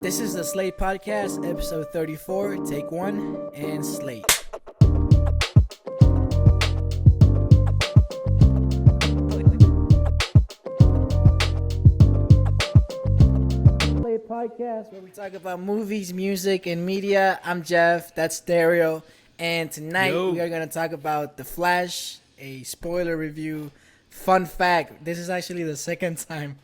This is the Slate Podcast, episode 34, take one, and Slate. Slate Podcast, where we talk about movies, music, and media. I'm Jeff, that's Stereo, and tonight we are going to talk about The Flash, a spoiler review. Fun fact, this is actually the second time.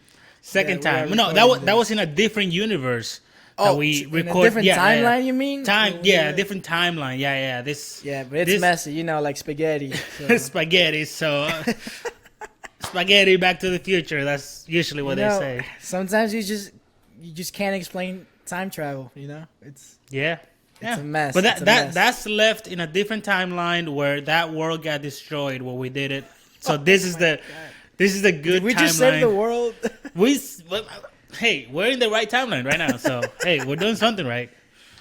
No, that was in a different universe. We record in a different timeline. You mean? Different timeline. But it's messy, like spaghetti. So. Spaghetti. So spaghetti. Back to the Future. That's usually what they say. Sometimes you just can't explain time travel. It's a mess. But that's left in a different timeline where that world got destroyed where we did it. So this is the good. Did we timeline. Just save the world. Hey, we're in the right timeline right now, so hey, we're doing something right.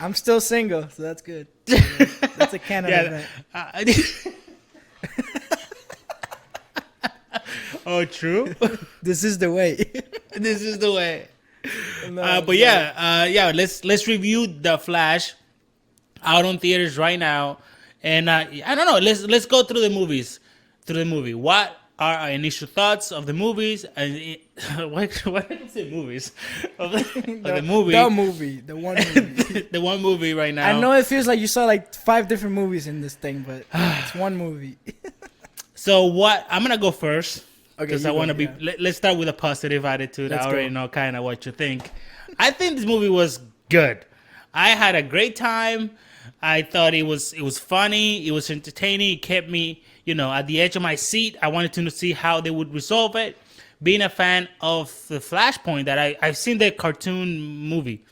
I'm still single, so that's good. That's a canon event. Oh, true. This is the way. This is the way. No, Let's review The Flash, out on theaters right now, and I don't know. Let's go through the movies. What are our initial thoughts of the movies? And why did I say movies? The movie. The one movie. The one movie right now. I know it feels like you saw like 5 different movies in this thing, but it's one movie. So I'm gonna go first because I want to be. Let's start with a positive attitude. I already know kind of what you think. I think this movie was good. I had a great time. I thought it was funny. It was entertaining. It kept me, at the edge of my seat. I wanted to see how they would resolve it. Being a fan of the Flashpoint, that I've seen the cartoon movie,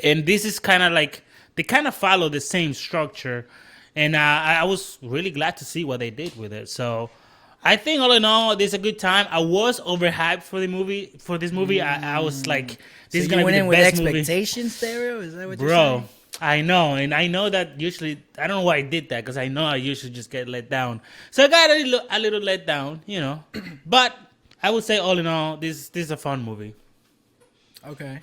and this is kind of like they kind of follow the same structure, and I was really glad to see what they did with it. So I think all in all, this is a good time. I was overhyped for this movie. I was like, this is gonna be the best movie. With expectations, Stereo? Is that what you're saying? I know, and I know that usually I don't know why I did that because I know I usually just get let down. So I got a little let down, But I would say all in all, this is a fun movie. Okay.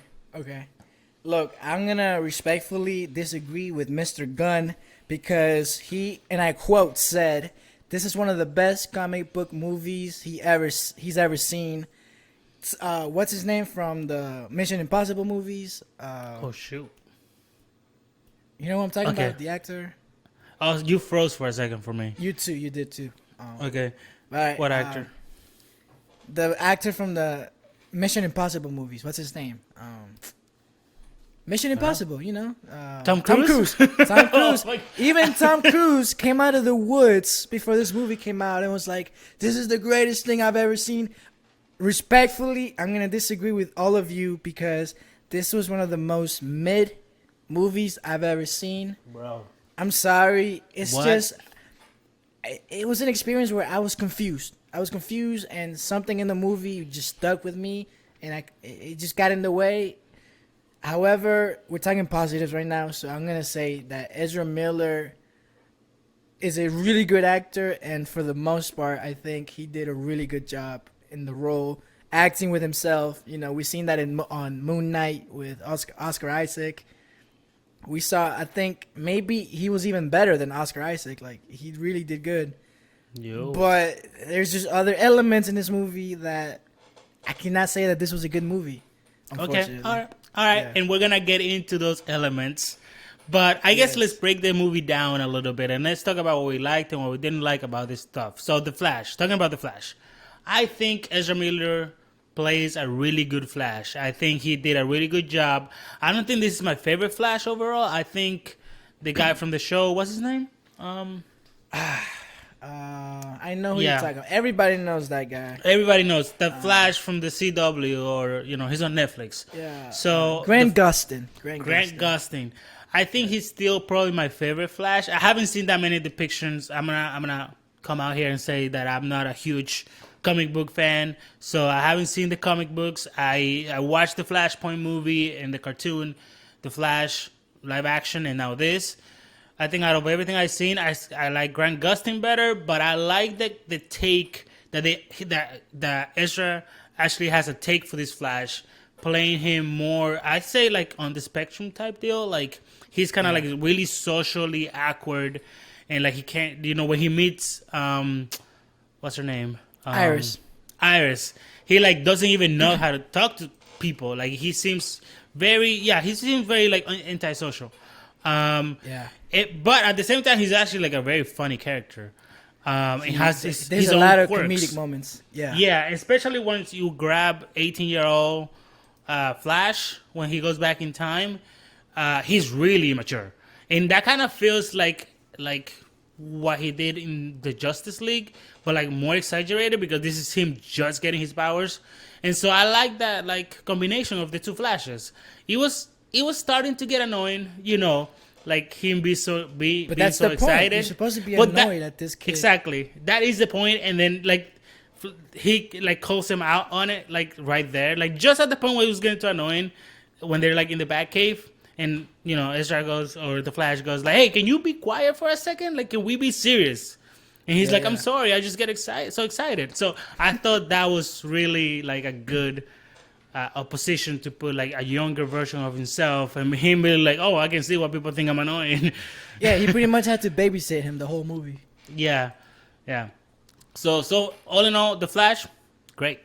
Look, I'm gonna respectfully disagree with Mr. Gunn because he, and I quote, said, "This is one of the best comic book movies he's ever seen." What's his name from the Mission Impossible movies? Oh shoot. You know what I'm talking about? The actor? Oh, you froze for a second for me. You too. You did too. Okay. Right, what actor? The actor from the Mission Impossible movies. What's his name? Mission Impossible, Tom Cruise? Tom Cruise. Even Tom Cruise came out of the woods before this movie came out and was like, "This is the greatest thing I've ever seen." Respectfully, I'm going to disagree with all of you because this was one of the most mid movies I've ever seen. Bro. I'm sorry. It's just, it was an experience where I was confused. And something in the movie just stuck with me and it just got in the way. However, we're talking positives right now, so I'm going to say that Ezra Miller is a really good actor, and for the most part, I think he did a really good job in the role, acting with himself. We've seen that on Moon Knight with Oscar Isaac. We saw, I think, maybe he was even better than Oscar Isaac. Like, he really did good. Yo. But there's just other elements in this movie that I cannot say that this was a good movie, unfortunately. Okay, all right. Yeah. And we're going to get into those elements. But I guess let's break the movie down a little bit, and let's talk about what we liked and what we didn't like about this stuff. So, The Flash. Talking about The Flash. I think Ezra Miller plays a really good Flash. I think he did a really good job. I don't think this is my favorite Flash overall. I think the guy from the show, what's his name? I know who you're talking about. Everybody knows that guy. Everybody knows the Flash from the CW, or he's on Netflix. Yeah. So Grant Gustin. I think he's still probably my favorite Flash. I haven't seen that many depictions. I'm gonna come out here and say that I'm not a huge comic book fan, so I haven't seen the comic books. I watched the Flashpoint movie and the cartoon, The Flash live action, and now this. I think out of everything I've seen, I like Grant Gustin better, but I like the take that Ezra actually has a take for this Flash playing him more, I'd say like on the spectrum type deal. Like he's kind of like really socially awkward, and like he can't, when he meets what's her name, Iris, he like doesn't even know how to talk to people. Like he seems very like antisocial. But at the same time, he's actually like a very funny character. It has there's a lot of comedic moments. Yeah, especially once you grab 18-year-old Flash when he goes back in time. He's really mature, and that kind of feels like what he did in the Justice League, but like more exaggerated because this is him just getting his powers. And so I like that like combination of the two Flashes. It was starting to get annoying, like him being so excited. Point. You're supposed to be annoyed at this kid. Exactly. That is the point. And then like he like calls him out on it, like right there, like just at the point where it was getting too annoying, when they're like in the Batcave, and Ezra goes, or the Flash goes like, "Hey, can you be quiet for a second? Like, can we be serious?" And he's like, "I'm sorry, I just get so excited." So I thought that was really like a good opposition to put like a younger version of himself, and him being like, "Oh, I can see why people think I'm annoying." Yeah, he pretty much had to babysit him the whole movie. Yeah. So all in all, the Flash, great.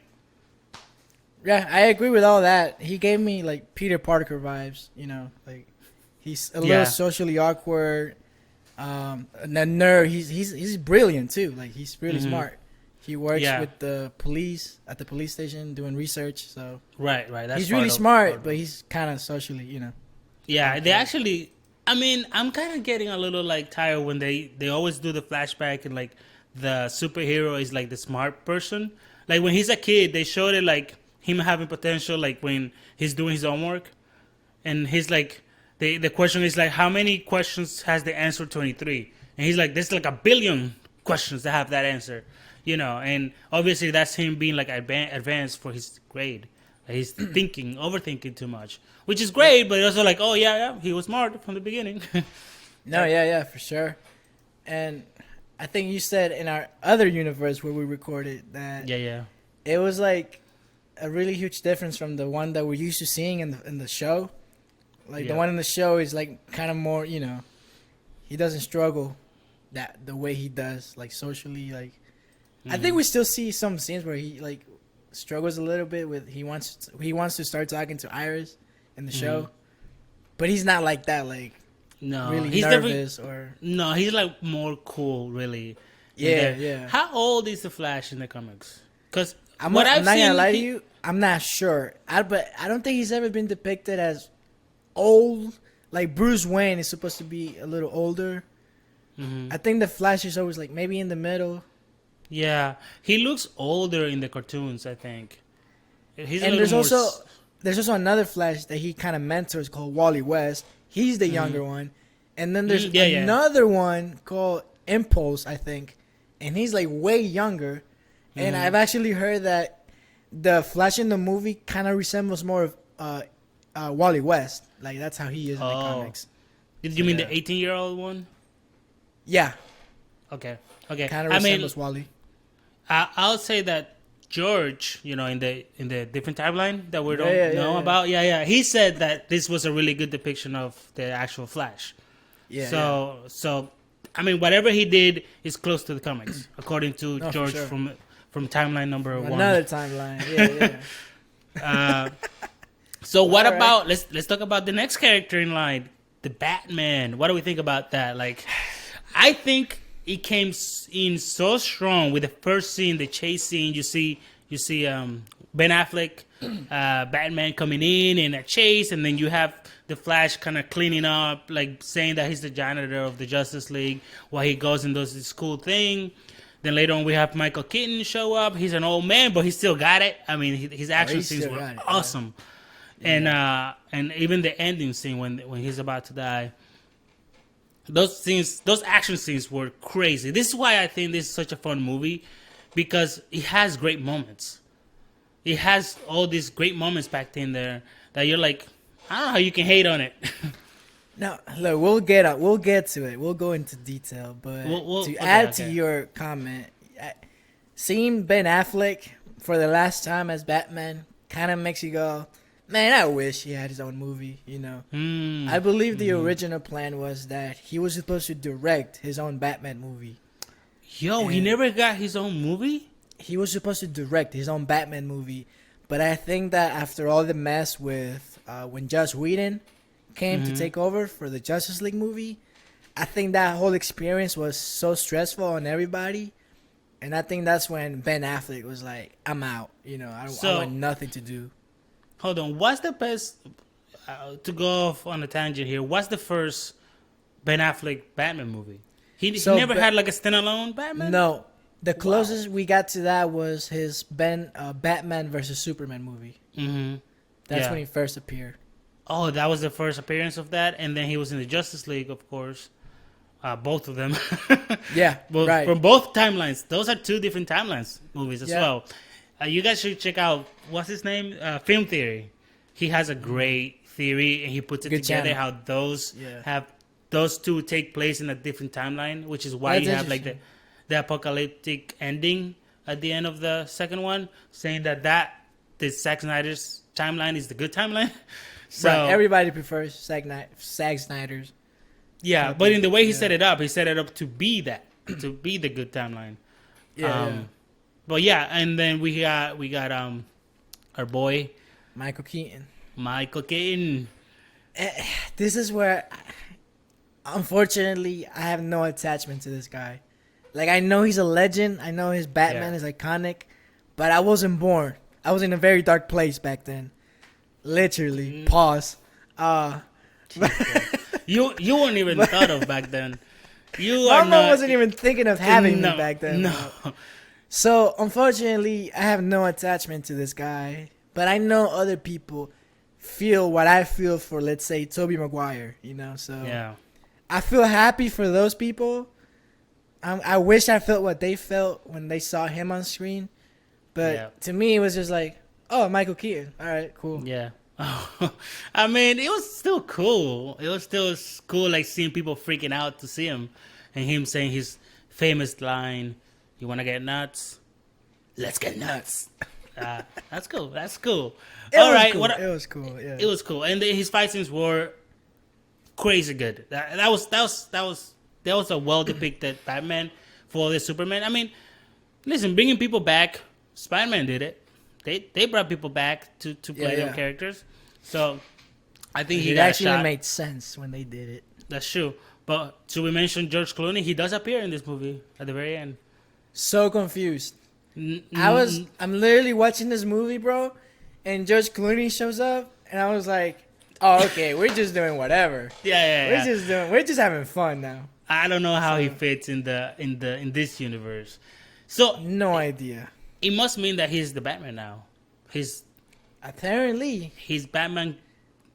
Yeah, I agree with all that. He gave me like Peter Parker vibes, like he's a little socially awkward, a nerd. He's brilliant too. Like he's really smart. He works with the police at the police station doing research. So right. That's he's really smart, but he's kind of socially, Yeah, awkward. they actually. I mean, I'm kind of getting a little like tired when they always do the flashback and like the superhero is like the smart person. Like when he's a kid, they showed it like him having potential, like when he's doing his homework, and he's like, the question is like, how many questions has the answer 23? And he's like, there's like a billion questions that have that answer, and obviously that's him being like advanced for his grade. Like he's overthinking too much, which is great, but also like, oh yeah, he was smart from the beginning. No, yeah, for sure. And I think you said in our other universe where we recorded that it was like a really huge difference from the one that we're used to seeing in the show. Like the one in the show is like kind of more, he doesn't struggle the way he does, like socially. Like I think we still see some scenes where he like struggles a little bit with he wants to start talking to Iris in the show, but he's not like that. Like really he's nervous he's like more cool, really. Yeah. How old is the Flash in the comics? Because I'm not gonna lie to you, I'm not sure. But I don't think he's ever been depicted as old. Like Bruce Wayne is supposed to be a little older. I think the Flash is always like maybe in the middle. Yeah, he looks older in the cartoons, I think. There's also another Flash that he kind of mentors called Wally West. He's the younger one. And then there's another one called Impulse, I think. And he's like way younger. And I've actually heard that the Flash in the movie kind of resembles more of Wally West. Like that's how he is in the comics. Did you mean the 18-year-old one? Yeah. Okay. Kind of resembles Wally. I'll say that George, in the different timeline that we don't know about, he said that this was a really good depiction of the actual Flash. Yeah. So I mean, whatever he did is close to the comics, according to George from timeline number 1. Another timeline. Yeah. So what about let's talk about the next character in line, the Batman. What do we think about that? Like, I think it came in so strong with the first scene, the chase scene. You see Ben Affleck, Batman coming in a chase, and then you have the Flash kind of cleaning up, like saying that he's the janitor of the Justice League while he goes and does this cool thing. Then later on we have Michael Keaton show up. He's an old man, but he still got it. I mean, his action scenes were awesome. Yeah. And even the ending scene when he's about to die. Those action scenes were crazy. This is why I think this is such a fun movie, because it has great moments. It has all these great moments packed in there that you're like, I don't know how you can hate on it. Now, look, we'll get to it. We'll go into detail, but to add to your comment, seeing Ben Affleck for the last time as Batman kind of makes you go, Man, I wish he had his own movie, you know. I believe the original plan was that he was supposed to direct his own Batman movie. Yo, he never got his own movie? He was supposed to direct his own Batman movie. But I think that after all the mess with when Joss Whedon came to take over for the Justice League movie, I think that whole experience was so stressful on everybody. And I think that's when Ben Affleck was like, I'm out. You know, I want nothing to do. Hold on. What's the best, to go off on a tangent here, what's the first Ben Affleck Batman movie? He never had like a standalone Batman? No. The closest we got to that was his Batman versus Superman movie. Mm-hmm. That's when he first appeared. Oh, that was the first appearance of that? And then he was in the Justice League, of course. Both of them. Yeah, right. From both timelines. Those are two different timelines movies as well. You guys should check out, what's his name? Film Theory. He has a great theory, and he puts it together how those two take place in a different timeline, which is why you have like the apocalyptic ending at the end of the second one, saying that the Zack Snyder's timeline is the good timeline. So everybody prefers Zack Snyder's. Yeah, but in the way he set it up to be that, to be the good timeline. But yeah, and then we got our boy Michael Keaton. This is where, unfortunately, I have no attachment to this guy. Like, I know he's a legend. I know his Batman is iconic, but I wasn't born. I was in a very dark place back then. Literally. Pause. You weren't even thought of back then. My mom wasn't even thinking of having me back then. No. So, unfortunately, I have no attachment to this guy. But I know other people feel what I feel for, let's say, Tobey Maguire. You know, so I feel happy for those people. I wish I felt what they felt when they saw him on screen. But to me, it was just like, oh, Michael Keaton. All right, cool. Yeah. I mean, it was still cool. It was still cool, like, seeing people freaking out to see him. And him saying his famous line, "You want to get nuts? Let's get nuts." That's cool. That's cool. It was cool. Yeah. It was cool. And his fight scenes were crazy good. That was a well depicted Batman for the Superman. I mean, listen, bringing people back, Spider-Man did it. They brought people back to play their characters. So I think it actually made sense when they did it. That's true. But should we mention George Clooney? He does appear in this movie at the very end. So confused. I'm literally watching this movie, bro, and George Clooney shows up, and I was like, oh, okay, we're just doing whatever. We're just having fun now. I don't know how he fits in this universe. So no idea. It must mean that he's the Batman now. Apparently he's Batman.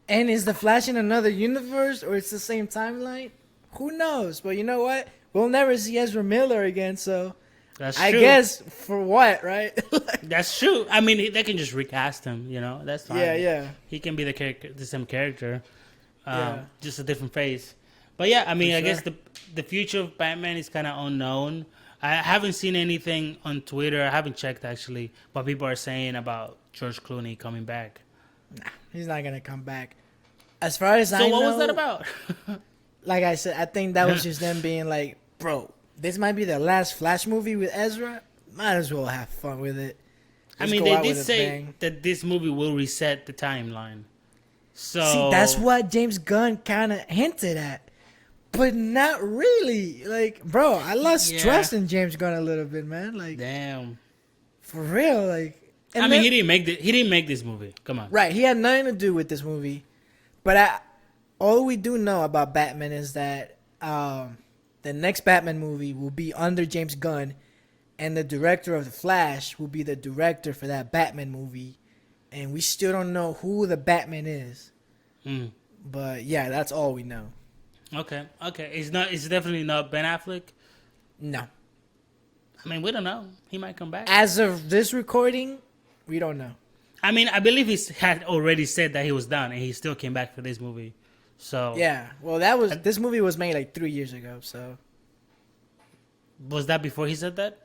And is the Flash in another universe, or it's the same timeline? Who knows? But you know what? We'll never see Ezra Miller again, so that's true. I guess for what, right? That's true. I mean, they can just recast him. You know, that's fine. Yeah. He can be the same character, just a different face. But yeah, I mean, I guess the future of Batman is kind of unknown. I haven't seen anything on Twitter. I haven't checked, actually, what people are saying about George Clooney coming back. Nah, he's not going to come back. As far as I know... So what was that about? Like I said, I think that was just them being like, bro, this might be the last Flash movie with Ezra. Might as well have fun with it. I mean, they did say that this movie will reset the timeline. So see, that's what James Gunn kind of hinted at. But not really. Like, bro, I lost trust in James Gunn a little bit, man. Like, damn. For real, like. I mean, he didn't make this movie. Come on. Right, he had nothing to do with this movie. But all we do know about Batman is that the next Batman movie will be under James Gunn, and the director of The Flash will be the director for that Batman movie. And we still don't know who the Batman is. But yeah, that's all we know. Okay. It's definitely not Ben Affleck? No. I mean, we don't know. He might come back. As of this recording, we don't know. I mean, I believe he had already said that he was done, and he still came back for this movie. So yeah, well, this movie was made like 3 years ago. So was that before he said that?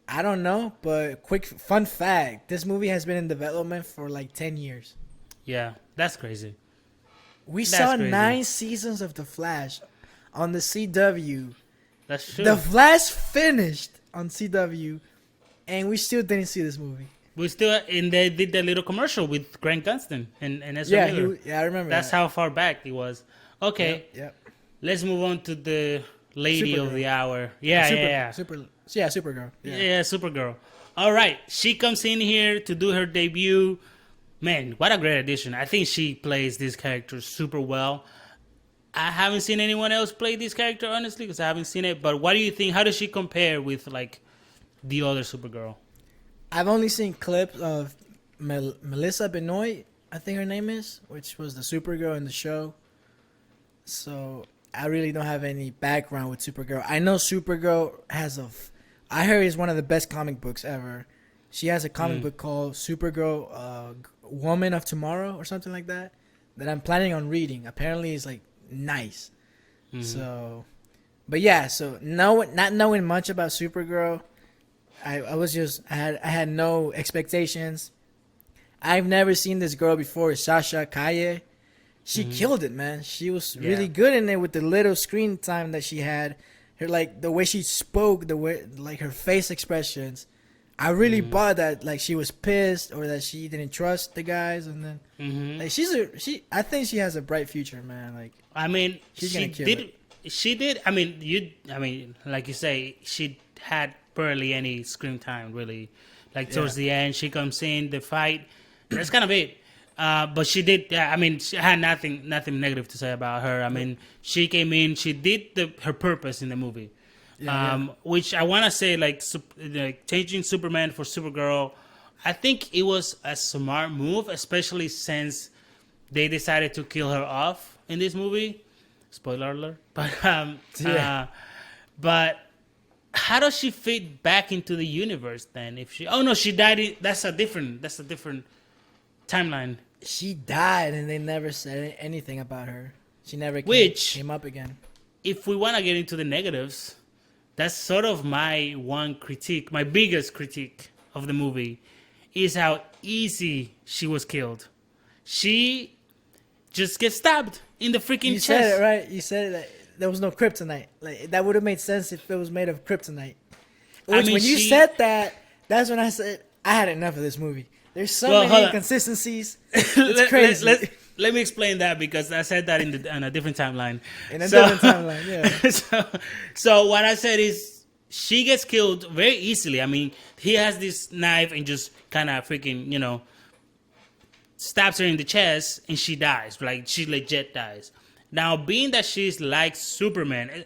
I don't know, but quick fun fact: this movie has been in development for like 10 years. Yeah, that's crazy. We That's saw crazy. 9 seasons of The Flash on the CW. That's true. The Flash finished on CW, and we still didn't see this movie. We still, and they did the little commercial with Grant Gustin and Ezra Yeah, Miller. I remember. That's that. how far back it was. Okay, Yep. let's move on to the lady of Supergirl. the hour. Yeah, Supergirl. Yeah, Supergirl. All right, she comes in here to do her debut. Man, what a great addition. I think she plays this character super well. I haven't seen anyone else play this character, honestly, because I haven't seen it. But what do you think? How does she compare with, like, the other Supergirl? I've only seen clips of Melissa Benoist, I think her name is, which was the Supergirl in the show. So I really don't have any background with Supergirl. I know Supergirl I heard it's one of the best comic books ever. She has a comic book called Supergirl, Woman of Tomorrow or something like that I'm planning on reading. Apparently it's like nice. So, but yeah, so not knowing much about Supergirl, I had no expectations. I've never seen this girl before, Sasha Calle. She killed it, man. She was really good in it with the little screen time that she had. Her, like, the way she spoke, the way, like, her face expressions. I really bought that, like, she was pissed or that she didn't trust the guys, and then like I think she has a bright future, man. Like, I mean, she's she gonna kill did. it. She did. I mean, like you say, she had barely any screen time, really. Like, towards the end, she comes in the fight. That's kind of it. But she did. I mean, she had nothing negative to say about her. I mean, she came in. She did her purpose in the movie. Which I want to say, like changing Superman for Supergirl, I think it was a smart move, especially since they decided to kill her off in this movie. Spoiler alert. But how does she fit back into the universe then? If she, oh no, she died. That's a different timeline. She died, and they never said anything about her. She never came up again. If we want to get into the negatives, that's sort of my biggest critique of the movie, is how easy she was killed. She just gets stabbed in the freaking chest. You said it right. You said that there was no kryptonite. Like, that would have made sense if it was made of kryptonite. When you said that, that's when I said I had enough of this movie. There's so many inconsistencies. It's crazy. Let me explain that, because I said that on a different timeline. Different timeline, yeah. So what I said is, she gets killed very easily. I mean, he has this knife and just kind of freaking, stabs her in the chest, and she dies. Like, she legit dies. Now, being that she's like Superman,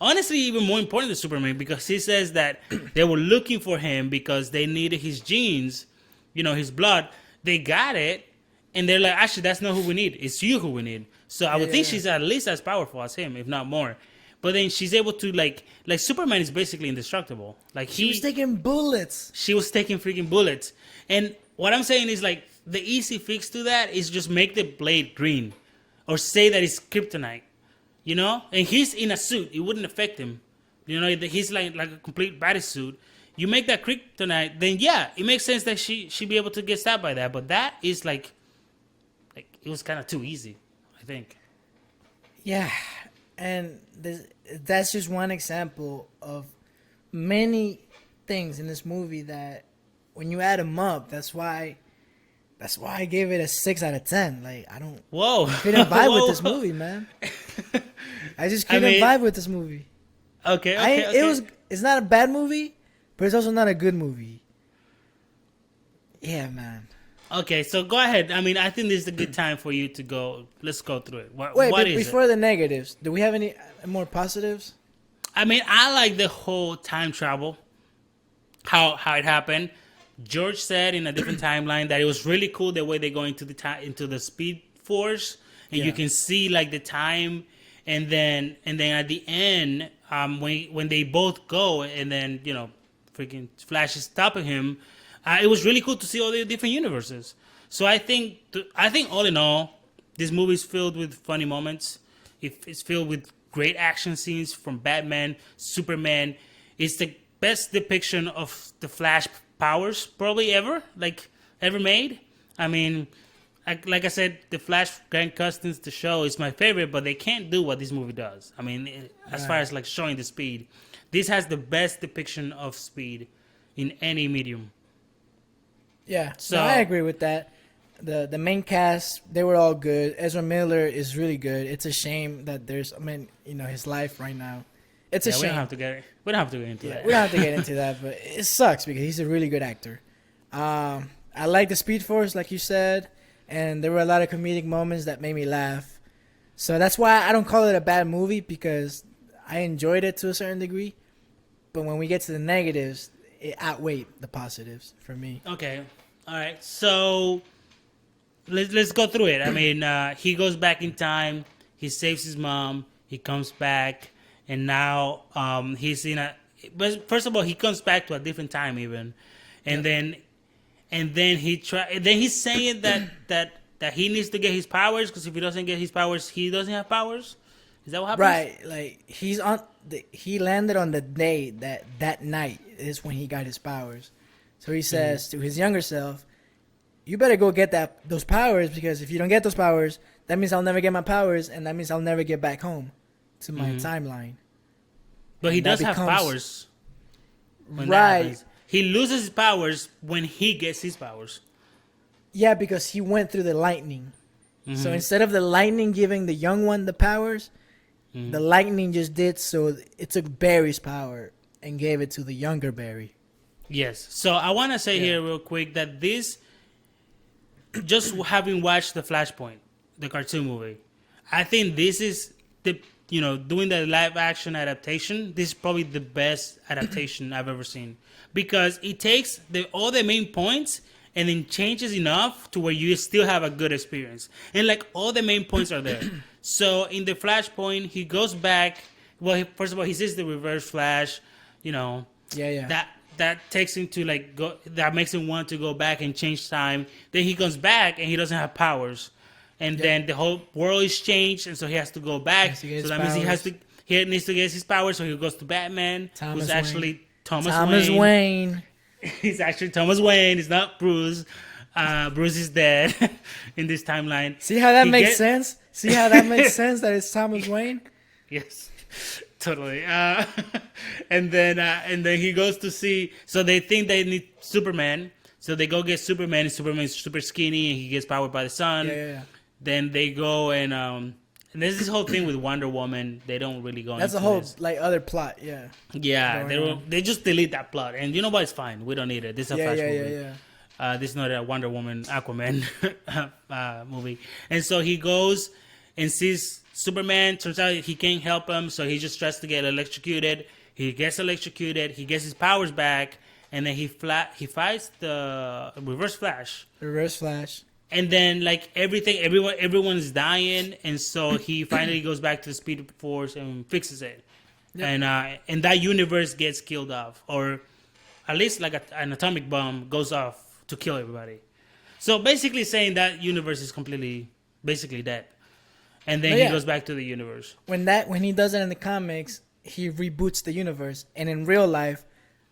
honestly, even more important than Superman, because he says that they were looking for him because they needed his genes, his blood. They got it, and they're like, actually, that's not who we need. It's you who we need. So I would think she's at least as powerful as him, if not more. But then she's able to, like Superman is basically indestructible. Like, she was taking bullets. She was taking freaking bullets. And what I'm saying is, like, the easy fix to that is just make the blade green, or say that it's kryptonite, And he's in a suit; it wouldn't affect him. He's like a complete bodysuit. You make that kryptonite, then yeah, it makes sense that she'd be able to get stabbed by that. But that is like it was kind of too easy, I think. Yeah, and that's just one example of many things in this movie that, when you add them up, that's why I gave it a 6 out of 10. Like, I couldn't vibe with this movie, man. I just couldn't vibe with this movie. Okay. It's not a bad movie, but it's also not a good movie. Yeah, man. Okay, so go ahead. I mean, I think this is a good time for you to go. Let's go through it. Before the negatives, do we have any more positives? I mean, I like the whole time travel, how it happened. George said in a different timeline that it was really cool the way they go into the Speed Force, and you can see like the time, and then at the end, when they both go, and then freaking Flash is stopping him. It was really cool to see all the different universes. So I think all in all, this movie is filled with funny moments. It's filled with great action scenes from Batman, Superman. It's the best depiction of the Flash powers probably ever made. I mean, like I said, the Flash Grant Custins the show is my favorite, but they can't do what this movie does. I mean, as far as like showing the speed, this has the best depiction of speed in any medium. Yeah, so I agree with that. The main cast, they were all good. Ezra Miller is really good. It's a shame that his life right now. It's a shame. We don't have to get into that. We don't have to get into that, but it sucks because he's a really good actor. I like the Speed Force, like you said, and there were a lot of comedic moments that made me laugh. So that's why I don't call it a bad movie, because I enjoyed it to a certain degree. But when we get to the negatives, it outweighed the positives for me. Okay. All right. So let's go through it. I mean, he goes back in time. He saves his mom. He comes back. And now he's in a... But first of all, he comes back to a different time even. And then he's saying that he needs to get his powers, because if he doesn't get his powers, he doesn't have powers. Is that what happens? Right. Like, he landed on the day that night is when he got his powers. So he says to his younger self, you better go get those powers, because if you don't get those powers, that means I'll never get my powers, and that means I'll never get back home to my timeline. But he does have powers. Right. He loses his powers when he gets his powers. Yeah, because he went through the lightning. Mm-hmm. So instead of the lightning giving the young one the powers, the lightning just did so it took Barry's power and gave it to the younger Barry. Yes. So I want to say here real quick that this, just having watched the Flashpoint, the cartoon movie, I think this is doing the live action adaptation, this is probably the best adaptation I've ever seen, because it takes all the main points and then changes enough to where you still have a good experience. And like all the main points are there. So in the Flashpoint, he goes back. Well, first of all, he sees the Reverse Flash. That takes him to that makes him want to go back and change time. Then he comes back and he doesn't have powers. And then the whole world is changed, and so he has to go back. So that means he needs to get his powers. So he goes to Batman, who's actually Thomas Wayne. He's actually Thomas Wayne. It's not Bruce. Bruce is dead in this timeline. See how that makes sense? See how that makes sense that it's Thomas Wayne? Yes, totally. And then he goes to see. So they think they need Superman. So they go get Superman, and Superman's super skinny, and he gets powered by the sun. Yeah. Then they go and there's this whole thing with Wonder Woman. They don't really go That's into a whole this. other plot, yeah. Yeah, they just delete that plot. And you know what? It's fine. We don't need it. This is a Flash movie. This is not a Wonder Woman, Aquaman movie. And so he goes and sees Superman. Turns out he can't help him, so he just tries to get electrocuted. He gets electrocuted. He gets his powers back. And then he fights the Reverse Flash. And then everyone's dying, and so he finally goes back to the Speed Force and fixes it. Yep. And that universe gets killed off, or at least like an atomic bomb goes off to kill everybody. So basically saying that universe is basically dead. And then he goes back to the universe. When he does it in the comics, he reboots the universe, and in real life,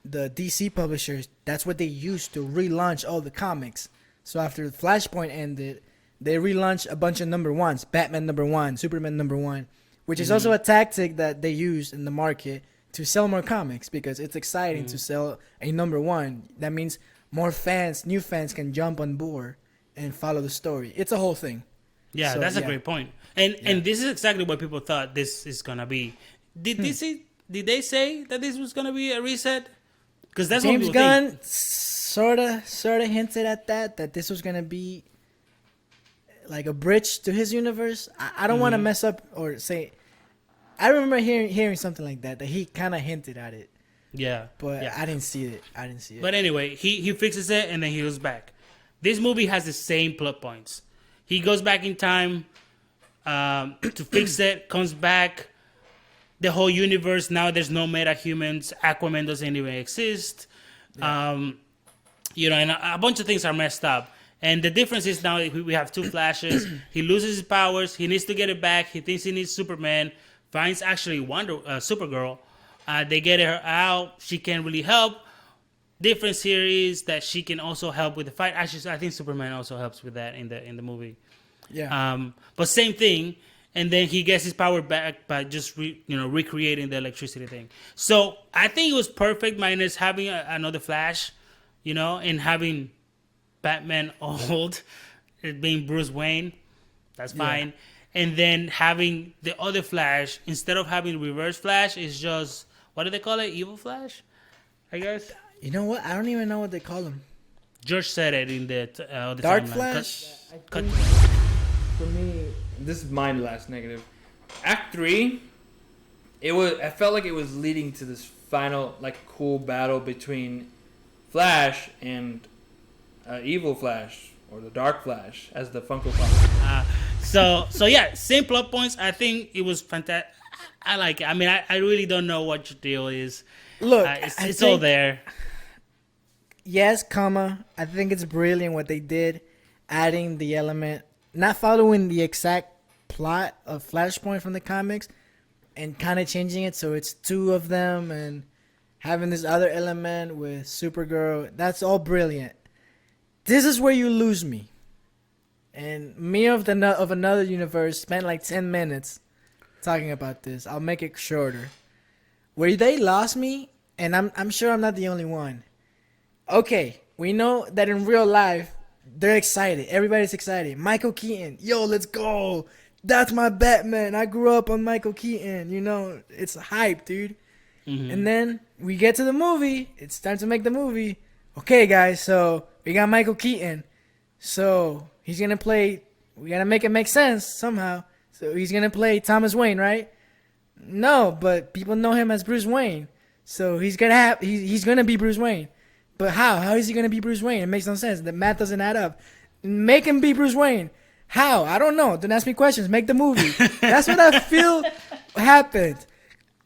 the DC publishers, that's what they used to relaunch all the comics. So after Flashpoint ended, they relaunched a bunch of number ones. Batman number 1, Superman number 1, which is also a tactic that they use in the market to sell more comics, because it's exciting to sell a number 1. That means more fans, new fans can jump on board and follow the story. It's a whole thing. Yeah, so, that's a great point. And this is exactly what people thought this is going to be. Did they say that this was going to be a reset? Because that's James what people Gunn think. sort of hinted at that this was going to be like a bridge to his universe. I don't want to mess up or say. I remember hearing something like that he kind of hinted at it. Yeah. But I didn't see it. But anyway, he fixes it and then he goes back. This movie has the same plot points. He goes back in time to fix it, comes back. The whole universe, now there's no meta-humans. Aquaman doesn't even exist. Yeah. And a bunch of things are messed up. And the difference is now we have two Flashes. He loses his powers. He needs to get it back. He thinks he needs Superman. Finds actually Supergirl. They get her out. She can't really help. different series that she can also help with the fight. Actually, I think Superman also helps with that in the movie. Yeah. But same thing, and then he gets his power back by just recreating the electricity thing. So I think it was perfect, minus having another Flash, and having Batman old, it being Bruce Wayne. That's fine. Yeah. And then having the other Flash, instead of having Reverse Flash, is just, what do they call it? Evil Flash, I guess. You know what? I don't even know what they call him. George said it in the Dark timeline. Flash. For me, this is my last negative. Act 3, I felt like it was leading to this final cool battle between Flash and Evil Flash, or the Dark Flash, as the Funko Pop. So yeah, same plot points. I think it was fantastic. I like it. I mean, I really don't know what your deal is. Look, it's all there. Yes, I think it's brilliant what they did, adding the element, not following the exact plot of Flashpoint from the comics, and kind of changing it so it's two of them and having this other element with Supergirl. That's all brilliant. This is where you lose me. And me of another universe spent like 10 minutes talking about this. I'll make it shorter. Where they lost me, and I'm sure I'm not the only one. Okay, we know that in real life, they're excited. Everybody's excited. Michael Keaton, yo, let's go. That's my Batman. I grew up on Michael Keaton. It's hype, dude. Mm-hmm. And then we get to the movie. It's time to make the movie. Okay, guys, so we got Michael Keaton. So he's going to play, we got to make it make sense somehow. So he's going to play Thomas Wayne, right? No, but people know him as Bruce Wayne. So he's going to be Bruce Wayne. But how? How is he going to be Bruce Wayne? It makes no sense. The math doesn't add up. Make him be Bruce Wayne. How? I don't know. Don't ask me questions. Make the movie. That's what I feel happened.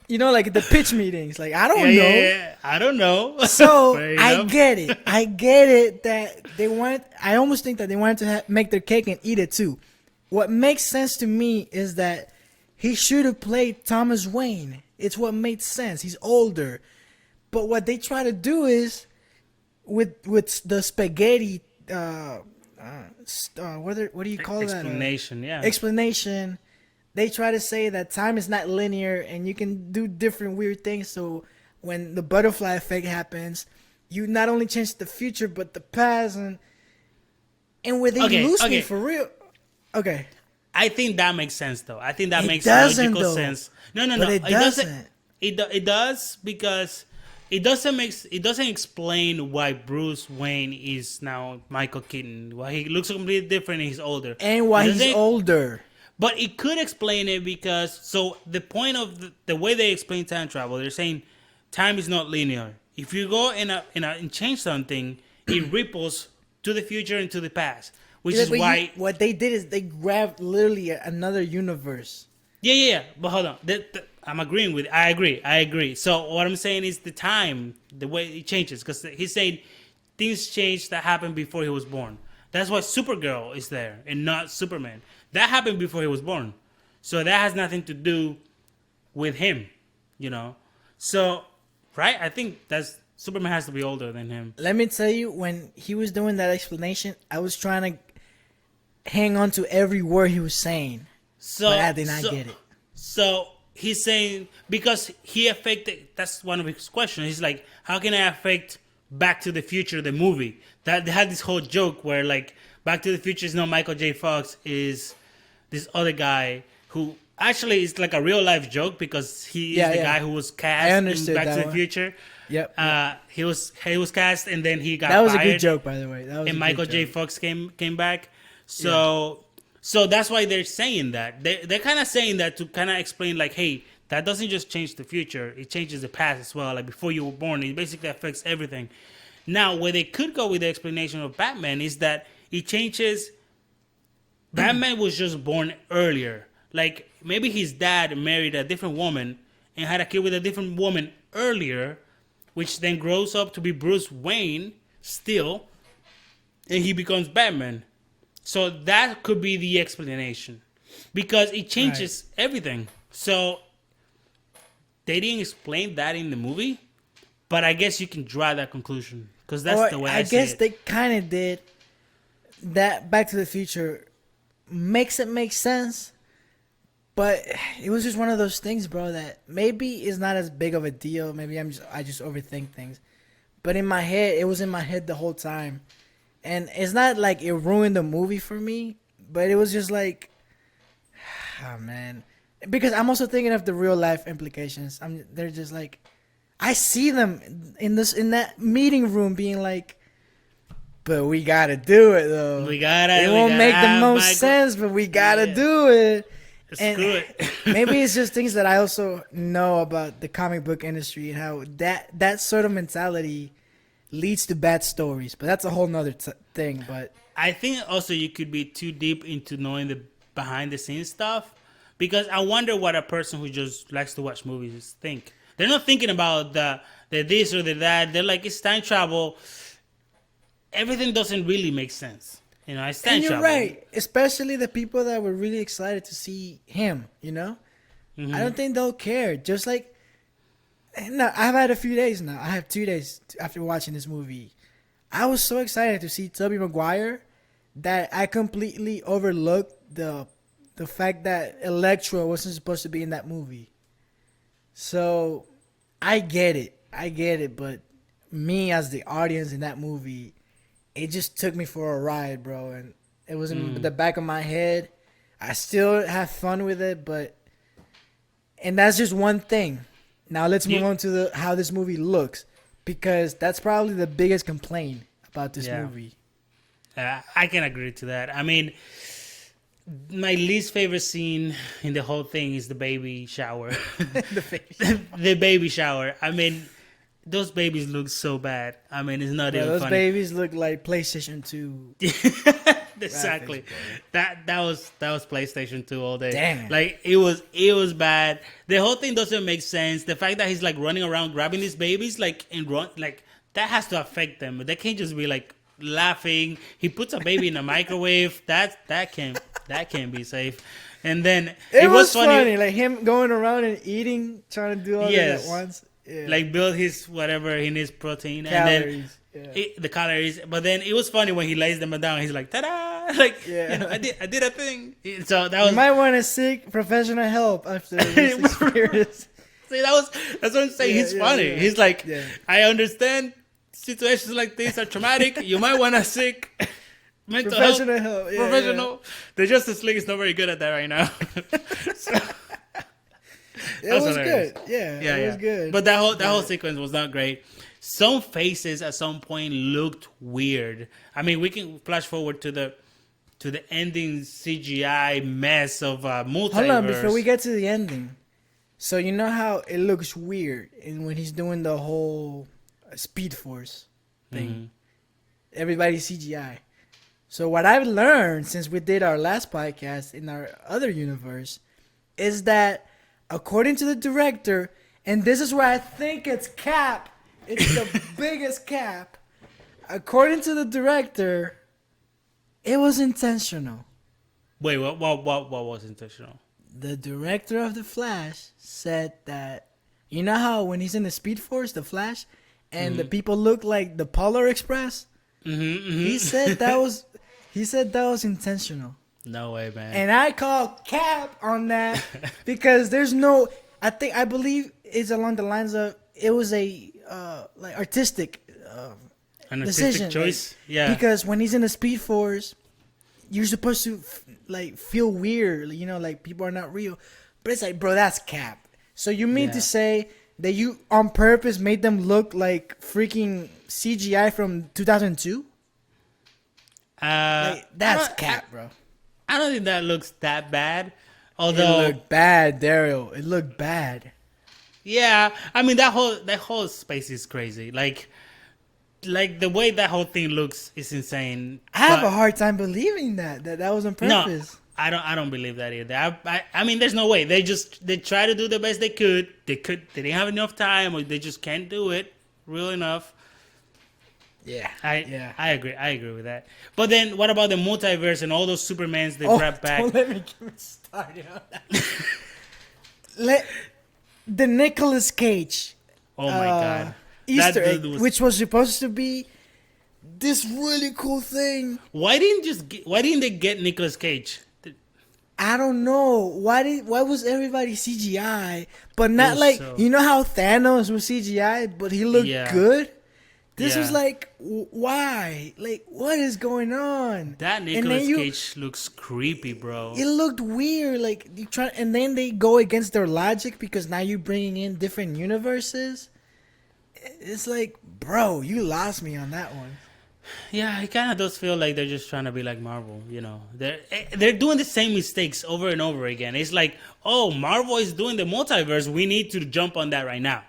Like the pitch meetings. Like, I don't know. Yeah, I don't know. So I get it. I get it that I almost think that they wanted to make their cake and eat it too. What makes sense to me is that he should have played Thomas Wayne. It's what made sense. He's older. But what they try to do is, with the spaghetti, what do you call that? Explanation, yeah. Explanation. They try to say that time is not linear and you can do different weird things. So when the butterfly effect happens, you not only change the future but the past, and where they lose me for real. Okay. I think that makes sense though. I think that makes logical sense. No. But it doesn't. It does because it doesn't explain why Bruce Wayne is now Michael Keaton. Why he looks completely different and he's older. And why he's older. But it could explain it because the point of the way they explain time travel, they're saying time is not linear. If you go and change something, it ripples to the future and to the past, which is why what they did is they grabbed literally another universe. Yeah. But hold on, I'm agreeing with. I agree. So what I'm saying is the time, the way it changes, because he's saying things changed that happened before he was born. That's why Supergirl is there and not Superman. That happened before he was born. So that has nothing to do with him, So, right? I think Superman has to be older than him. Let me tell you, when he was doing that explanation, I was trying to hang on to every word he was saying. But I did not get it. So he's saying, because he affected, that's one of his questions. He's like, how can I affect Back to the Future, the movie? That they had this whole joke where Back to the Future is not Michael J. Fox, is this other guy who actually is like a real life joke because he is the guy who was cast in Back to the Future. Yep. He was cast and then he got That was fired, a good joke, by the way. And Michael J. Fox came back. So that's why they're saying that. They're kind of saying that to kind of explain hey, that doesn't just change the future. It changes the past as well. Like before you were born, it basically affects everything. Now, where they could go with the explanation of Batman is that it changes. Batman was just born earlier. Like maybe his dad married a different woman and had a kid with a different woman earlier, which then grows up to be Bruce Wayne still, and he becomes Batman. So that could be the explanation because it changes everything. So they didn't explain that in the movie, But I guess you can draw that conclusion because that's the way I see guess it. they kind of did that. Back to the Future makes it make sense, but it was just one of those things, bro, that maybe is not as big of a deal. Maybe I just overthink things. But in my head, it was in my head the whole time. And it's not like it ruined the movie for me, but it was just like, oh man. Because I'm also thinking of the real life implications. They're just like, I see them in that meeting room being like, but we gotta do it though. It won't make the most sense, but we gotta do it. Screw it. Maybe it's just things that I also know about the comic book industry and how that sort of mentality leads to bad stories. But that's a whole nother thing. But I think also you could be too deep into knowing the behind the scenes stuff, because I wonder what a person who just likes to watch movies think. They're not thinking about the this or the that. They're like, it's time travel. Everything doesn't really make sense. You know, it's time travel. You're right. Especially the people that were really excited to see him, you know? Mm-hmm. I don't think they'll care. Just like, no, I've had a few days now. I have 2 days after watching this movie. I was so excited to see Tobey Maguire that I completely overlooked the fact that Electro wasn't supposed to be in that movie. So, I get it, but me as the audience in that movie, it just took me for a ride, bro, and it was in the back of my head. I still have fun with it, and that's just one thing. Now let's move on to how this movie looks, because that's probably the biggest complaint about this movie. I can agree to that. I mean, my least favorite scene in the whole thing is the baby shower. The baby shower. I mean, those babies look so bad. I mean, it's not even those funny. Babies look like PlayStation 2. Exactly. That was PlayStation 2 all day. Damn. Like it was bad. The whole thing doesn't make sense. The fact that he's like running around grabbing these babies like that has to affect them. They can't just be like laughing. He puts a baby in a microwave. That can't be safe. And then it was funny, like him going around and eating, trying to do all that at once. Yeah. Like build his whatever he needs protein calories. And then the calories. But then it was funny when he lays them down. He's like, ta-da! Like, you know, I did a thing. So that was. You might want to seek professional help after this experience. See, that's what I'm saying. He's funny. Yeah. He's like, I understand situations like this are traumatic. You might want to seek mental professional help. Yeah, professional. Yeah. The Justice League is not very good at that right now. So, it was hilarious. Good. Yeah, it was good. But that whole sequence was not great. Some faces at some point looked weird. I mean, we can flash forward to the ending CGI mess of multiverse. Hold on, before we get to the ending. So you know how it looks weird when he's doing the whole Speed Force thing. Mm-hmm. Everybody's CGI. So what I've learned since we did our last podcast in our other universe is that according to the director, and this is where I think it's cap, it's the biggest cap. According to the director, it was intentional. Wait, what was intentional? The director of The Flash said that, you know how when he's in the Speed Force, the Flash, and the people look like the Polar Express? He said that was intentional. No way, man. And I call cap on that because there's I believe it's along the lines of it was a artistic decision, choice. Like, yeah. Because when he's in the Speed Force, you're supposed to feel weird, you know, like people are not real. But it's like, bro, that's cap. So you mean to say that you on purpose made them look like freaking CGI from 2002? That's cap, bro. I don't think that looks that bad. Although it looked bad, Daryl. It looked bad. Yeah, I mean that whole space is crazy. Like the way that whole thing looks is insane. I have a hard time believing that was on purpose. No, I don't believe that either. I mean, there's no way. They try to do the best they could. They didn't have enough time, or they just can't do it real enough. Yeah, I agree. I agree with that. But then, what about the multiverse and all those Supermans they brought back? Don't let me get it started on that. The Nicolas Cage. Oh my God! Easter egg, which was supposed to be this really cool thing. Why didn't they get Nicolas Cage? I don't know. Why was everybody CGI? But not like, you know how Thanos was CGI, but he looked good? This was like, why? Like, what is going on? That Nicolas Cage looks creepy, bro. It looked weird. Like, and then they go against their logic because now you're bringing in different universes. It's like, bro, you lost me on that one. Yeah, it kind of does feel like they're just trying to be like Marvel, you know. They're doing the same mistakes over and over again. It's like, oh, Marvel is doing the multiverse. We need to jump on that right now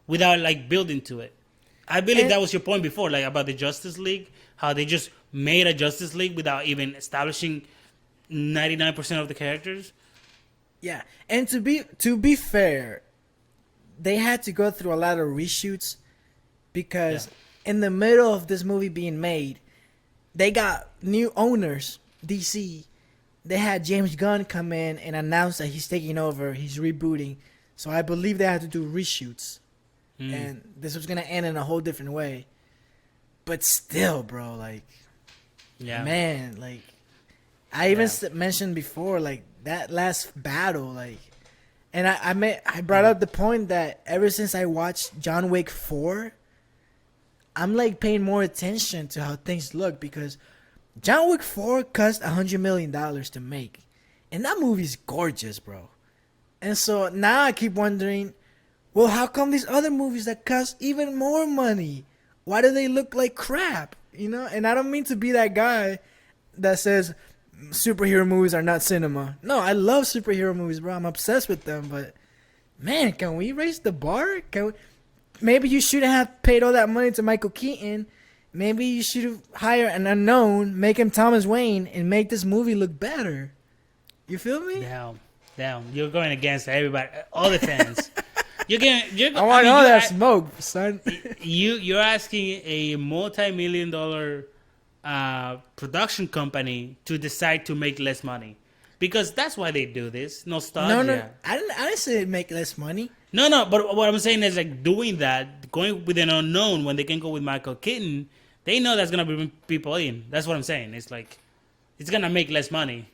without like building to it. I believe that was your point before, like about the Justice League, how they just made a Justice League without even establishing 99% of the characters. Yeah, and to be fair, they had to go through a lot of reshoots because in the middle of this movie being made, they got new owners, DC. They had James Gunn come in and announce that he's taking over, he's rebooting. So I believe they had to do reshoots. And this was going to end in a whole different way. But still, bro, like, man, like, I even mentioned before, like, that last battle, like, and I brought up the point that ever since I watched John Wick 4, I'm, like, paying more attention to how things look because John Wick 4 cost $100 million to make. And that movie's gorgeous, bro. And so now I keep wondering, well, how come these other movies that cost even more money, why do they look like crap? You know, and I don't mean to be that guy that says superhero movies are not cinema. No, I love superhero movies, bro. I'm obsessed with them. But, man, can we raise the bar? Maybe you shouldn't have paid all that money to Michael Keaton. Maybe you should have hired an unknown, make him Thomas Wayne, and make this movie look better. You feel me? Down. You're going against everybody, all the fans. I want all that smoke, son. You're asking a multi-million-dollar production company to decide to make less money because that's why they do this. Nostalgia. No, I didn't say make less money. No, but what I'm saying is like doing that, going with an unknown when they can go with Michael Keaton, they know that's gonna bring people in. That's what I'm saying. It's like it's gonna make less money.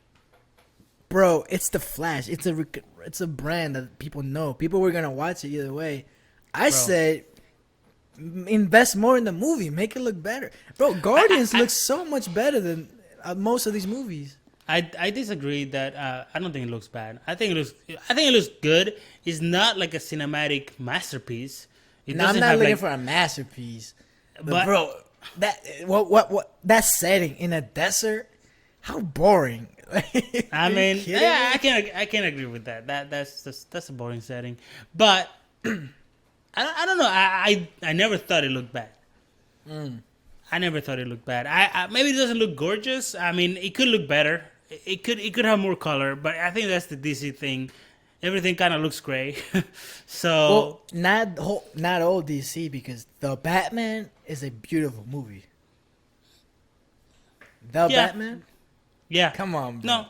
Bro, it's the Flash. It's a brand that people know. People were gonna watch it either way. I said, invest more in the movie, make it look better. Bro, Guardians looks so much better than most of these movies. I disagree that I don't think it looks bad. I think it looks good. It's not like a cinematic masterpiece. I'm not looking for a masterpiece. But bro, that setting in a desert, how boring. I mean, yeah, I can't agree with that. That's a boring setting. But I don't know. I never thought it looked bad. I never thought it looked bad. I maybe it doesn't look gorgeous. I mean, it could look better. It could have more color, but I think that's the DC thing. Everything kind of looks gray. So not all DC because The Batman is a beautiful movie. Batman? Yeah. Come on, bro. No,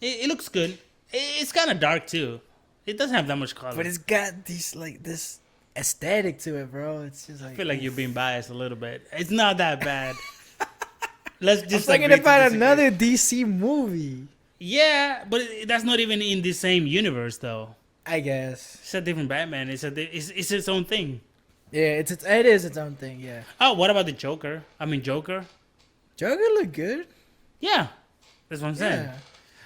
it looks good. It's kind of dark too. It doesn't have that much color. But it's got this aesthetic to it, bro. It's just like I feel like you're being biased a little bit. It's not that bad. Let's just I'm thinking about another DC movie. Yeah, but that's not even in the same universe, though. I guess It's a different Batman. It's its own thing. Yeah, it is its own thing. Yeah. Oh, what about the Joker? I mean, Joker. Joker look good. Yeah, that's what I'm saying. Yeah.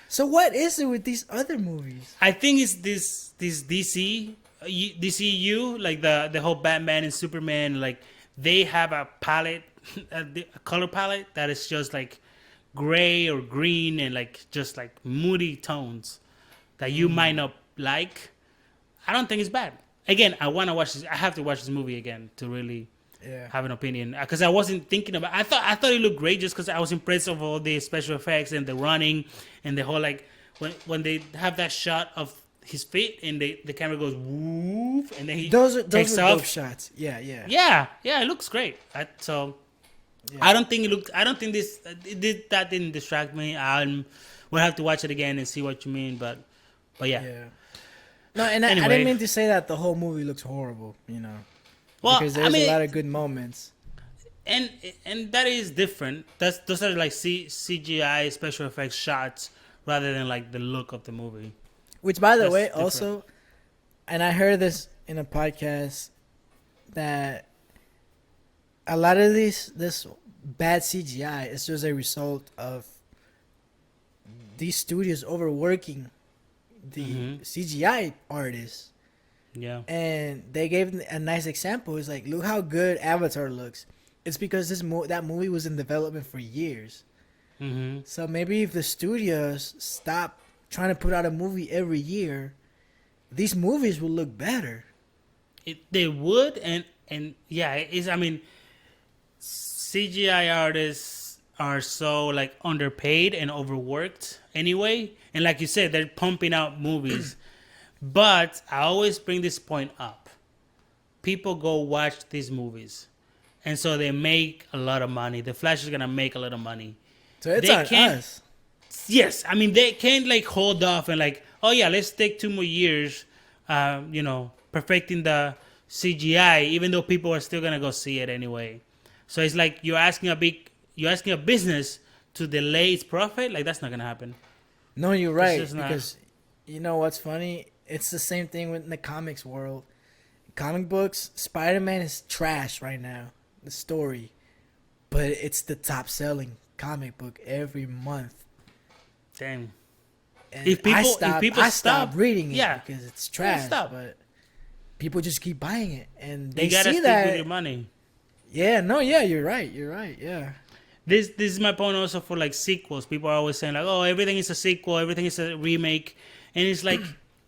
So what is it with these other movies? I think it's this DCU, like the whole Batman and Superman, like they have a palette, a color palette that is just like gray or green and like just like moody tones that you might not like. I don't think it's bad. Again, I want to watch this. I have to watch this movie again to really have an opinion because I wasn't thinking about. I thought it looked great just because I was impressed of all the special effects and the running and the whole like when they have that shot of his feet and the camera goes woof and then he takes off. Dope shots. Yeah. It looks great. I don't think it looked. I don't think that didn't distract me. We'll have to watch it again and see what you mean. But yeah. No, and anyway. I didn't mean to say that the whole movie looks horrible. You know. Well, because I there's mean, a lot of good moments. and that is different. Those are like CGI special effects shots rather than like the look of the movie. Which, by the That's way, different. also, and I heard this in a podcast that a lot of this bad CGI is just a result of these studios overworking the CGI artists. Yeah. And they gave a nice example. It's like, look how good Avatar looks. It's because that movie was in development for years. Mm-hmm. So maybe if the studios stop trying to put out a movie every year, these movies will look better. They would, and yeah, I mean, CGI artists are so like underpaid and overworked anyway, and like you said, they're pumping out movies. But I always bring this point up: people go watch these movies, and so they make a lot of money. The Flash is gonna make a lot of money. So it's They on can't- us. Yes, I mean they can't like hold off and like, oh yeah, let's take 2 more years, perfecting the CGI, even though people are still gonna go see it anyway. So it's like you're asking a business to delay its profit. Like that's not gonna happen. No, you're right. just not- Because you know what's funny? It's the same thing in the comics world. Comic books, Spider-Man is trash right now. The story. But it's the top selling comic book every month. Damn. And If people- I if stopped, people I stop- stopped reading it yeah. because it's trash. stop. But people just keep buying it. And they You gotta see stick that. with your money. Yeah, no, yeah, you're right. You're right. Yeah. This is my point also for like sequels. People are always saying like, oh, everything is a sequel, everything is a remake, and it's like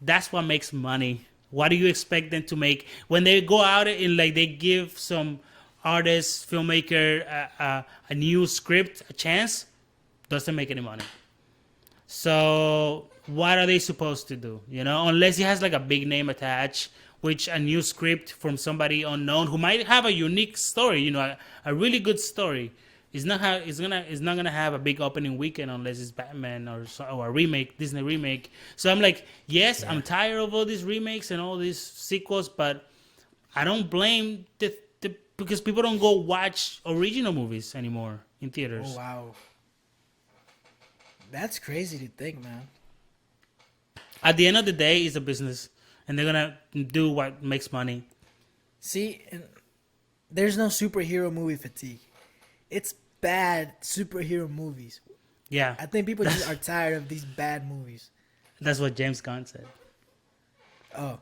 that's what makes money. What do you expect them to make when they go out and like they give some artist, filmmaker a new script a chance? Doesn't make any money. So what are they supposed to do? Unless it has like a big name attached, which a new script from somebody unknown who might have a unique story, a really good story. It's not gonna have a big opening weekend unless it's Batman or a remake, Disney remake. So I'm like, yes, I'm tired of all these remakes and all these sequels, but I don't blame the because people don't go watch original movies anymore in theaters. Oh, wow. That's crazy to think, man. At the end of the day, it's a business, and they're gonna do what makes money. See, there's no superhero movie fatigue. It's bad superhero movies. Yeah, I think people just are tired of these bad movies. that's what James Gunn said. Oh,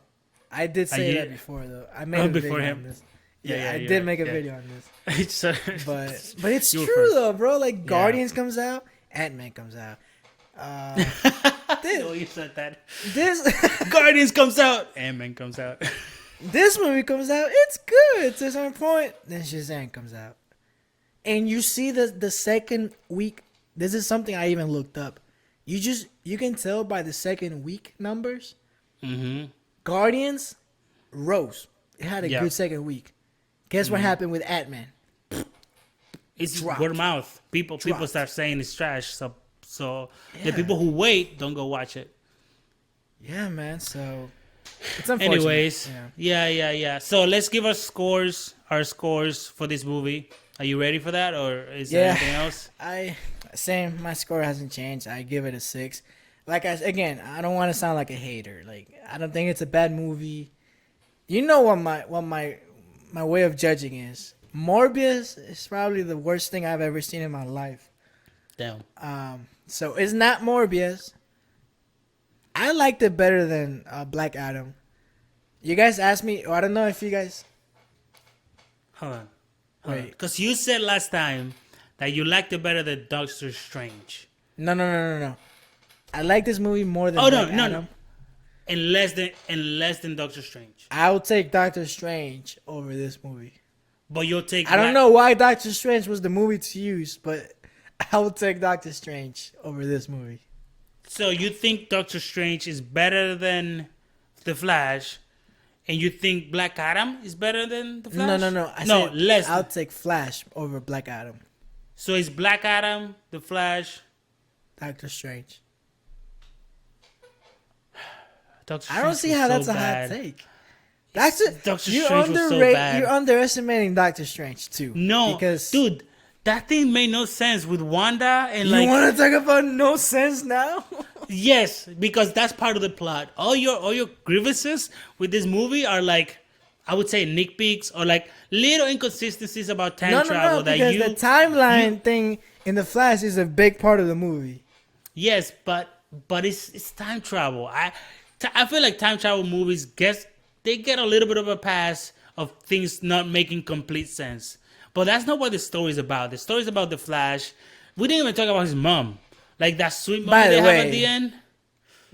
I did say you- that before, though. I made a before video him. on this. Yeah, Yeah, yeah, I you're did right, make a yeah. video on this. So- But it's You were true, first. though, bro. Like, Guardians comes out, Ant-Man comes out. Oh, you said that. This Guardians comes out, Ant-Man comes out. this movie comes out, it's good to a certain point. Then Shazam comes out. And you see the second week. This is something I even looked up. You can tell by the second week numbers. Mm-hmm. Guardians rose. It had a Yeah. good second week. Guess what happened with Ant-Man? It's Dropped. word of mouth. People Dropped. start saying it's trash. So the Yeah. people who wait don't go watch it. Yeah, man. So it's unfortunate. Anyways, Yeah. yeah. So let's give our scores for this movie. Are you ready for that, or is there Yeah. anything else? Same. My score hasn't changed. I give it a 6. I don't want to sound like a hater. Like, I don't think it's a bad movie. You know what my way of judging is. Morbius is probably the worst thing I've ever seen in my life. Damn. So it's not Morbius. I liked it better than Black Adam. You guys asked me. I don't know if you guys. Hold on. Wait. Because you said last time that you liked it better than Doctor Strange. No. I like this movie more than Oh, Black no. Adam. And less than Doctor Strange. I will take Doctor Strange over this movie. But you'll take. I don't know why Doctor Strange was the movie to use, but I will take Doctor Strange over this movie. So you think Doctor Strange is better than The Flash, and you think Black Adam is better than The Flash? No. I'll take Flash over Black Adam. So it's Black Adam, The Flash, Doctor Strange. Doctor I don't Strange see was how so that's a bad. hot take. Doctor Strange was so bad. You're underestimating Doctor Strange too. No, because dude, that thing made no sense with Wanda and you want to talk about no sense now? Yes, because that's part of the plot. All your grievances with this movie are like, I would say, nitpicks or like little inconsistencies about time travel that because the timeline thing in the Flash is a big part of the movie. Yes, but it's time travel. I feel like time travel movies get a little bit of a pass of things not making complete sense. But that's not what the story's about. The story's about the Flash. We didn't even talk about his mom. Like that sweet moment they have at the end.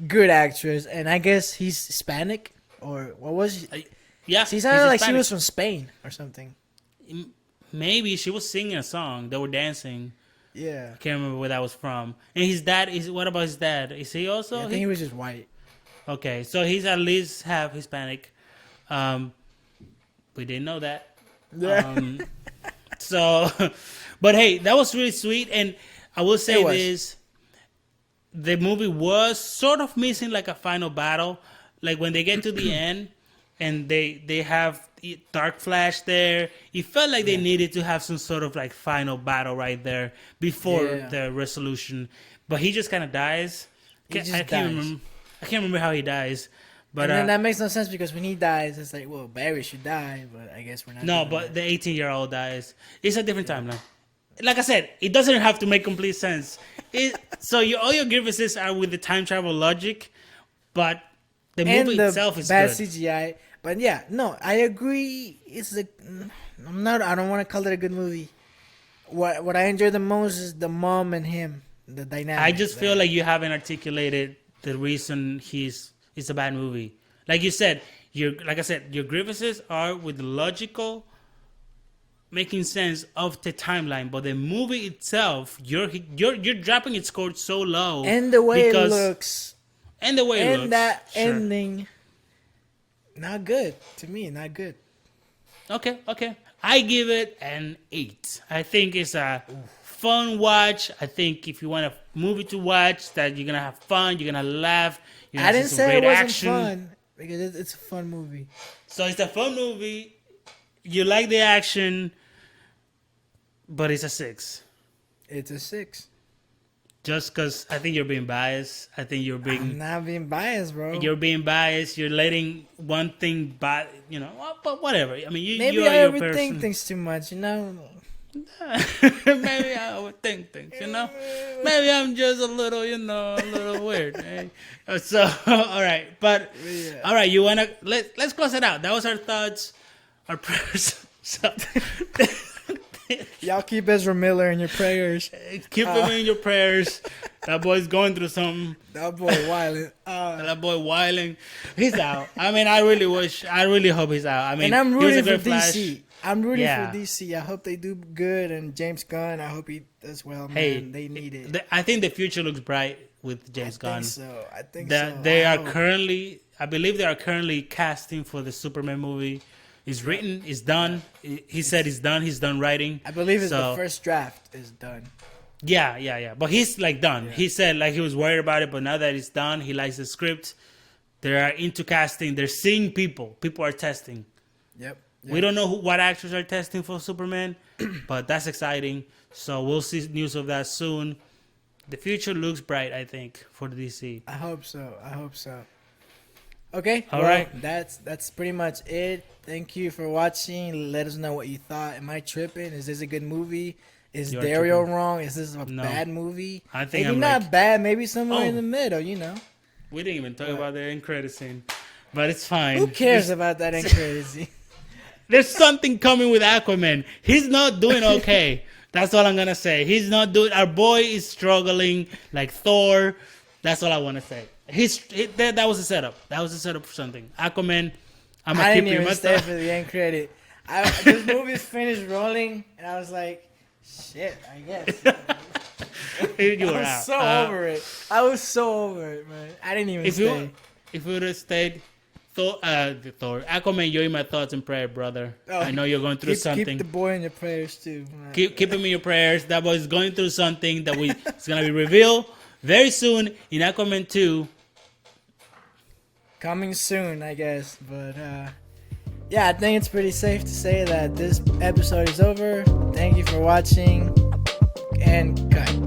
Good actress, and I guess he's Hispanic or what was he? Yeah, she sounded like she was from Spain or something. Maybe she was singing a song. They were dancing. Yeah, I can't remember where that was from. And his dad is. What about his dad? Is he also? Yeah, I think he was just white. Okay, so he's at least half Hispanic. We didn't know that. Yeah. So, but hey, that was really sweet, and I will say this. The movie was sort of missing like a final battle. Like when they get to the end and they have Dark Flash there, it felt like they needed to have some sort of like final battle right there before the resolution. But he just kind of dies. I can't remember how he dies. But and then that makes no sense because when he dies, it's like, well, Barry should die, but I guess we're not. No, but the 18-year-old dies. It's a different timeline. Like I said, it doesn't have to make complete sense. So all your grievances are with the time travel logic, but the movie itself is bad good. CGI. But yeah, no, I agree. I don't want to call it a good movie. What I enjoy the most is the mom and him, the dynamic. I just feel like you haven't articulated the reason it's a bad movie. Like you said, your grievances are with the logical making sense of the timeline, but the movie itself, you're dropping its score so low, and the way it looks, and that ending, not good to me. Not good. Okay, I give it an 8. I think it's a fun watch. I think if you want a movie to watch that you're gonna have fun, you're gonna laugh. I didn't say it wasn't fun because it's a fun movie. So it's a fun movie. You like the action. But it's a 6. It's a 6. Just because I think you're being biased. I'm not being biased, bro. You're being biased. You're letting one thing but whatever. I mean, maybe you are I your overthink things too much, Maybe I overthink things, Maybe I'm just a little weird. So, all right. But, all right, you want to... Let's close it out. That was our thoughts, our prayers. So... Y'all keep Ezra Miller in your prayers. Keep him in your prayers. That boy's going through something. That boy wilding. That boy wilding. He's out. I mean, I really hope he's out. I mean, and I'm rooting for Flash. DC. I'm rooting for DC. I hope they do good. And James Gunn, I hope he does well. Hey, man, they need it. I think the future looks bright with James Gunn. I think so. I believe they are currently casting for the Superman movie. It's written. It's done. He said it's done. He's done writing. I believe the first draft is done. Yeah. But he's like done. Yeah. He said like he was worried about it, but now that it's done, he likes the script. They are into casting. They're seeing people. People are testing. Yep. We don't know what actors are testing for Superman, but that's exciting. So we'll see news of that soon. The future looks bright, I think, for the DC. I hope so. Okay. All right. That's pretty much it. Thank you for watching. Let us know what you thought. Am I tripping? Is this a good movie? Is Dario wrong? Is this a bad movie? I think maybe not bad. Maybe somewhere in the middle. We didn't even talk about the end credit scene, but it's fine. Who cares about that end credit scene? There's something coming with Aquaman. He's not doing okay. That's all I'm gonna say. He's not doing. Our boy is struggling like Thor. That's all I want to say. That was a setup. That was a setup for something. Aquaman. I didn't even stay for the end credit. This movie's finished rolling, and I was like, "Shit, I guess." You were out. I was so over it, man. I didn't even stay. If you would have stayed, Thor, Aquaman, you're in my thoughts and prayer, brother. Oh, I know you're going through something. Keep the boy in your prayers too. Man. Keep him in your prayers. That boy is going through something that it's gonna be revealed very soon in Aquaman 2. Coming soon, I guess. But Yeah, I think it's pretty safe to say that this episode is over. Thank you for watching, and cut.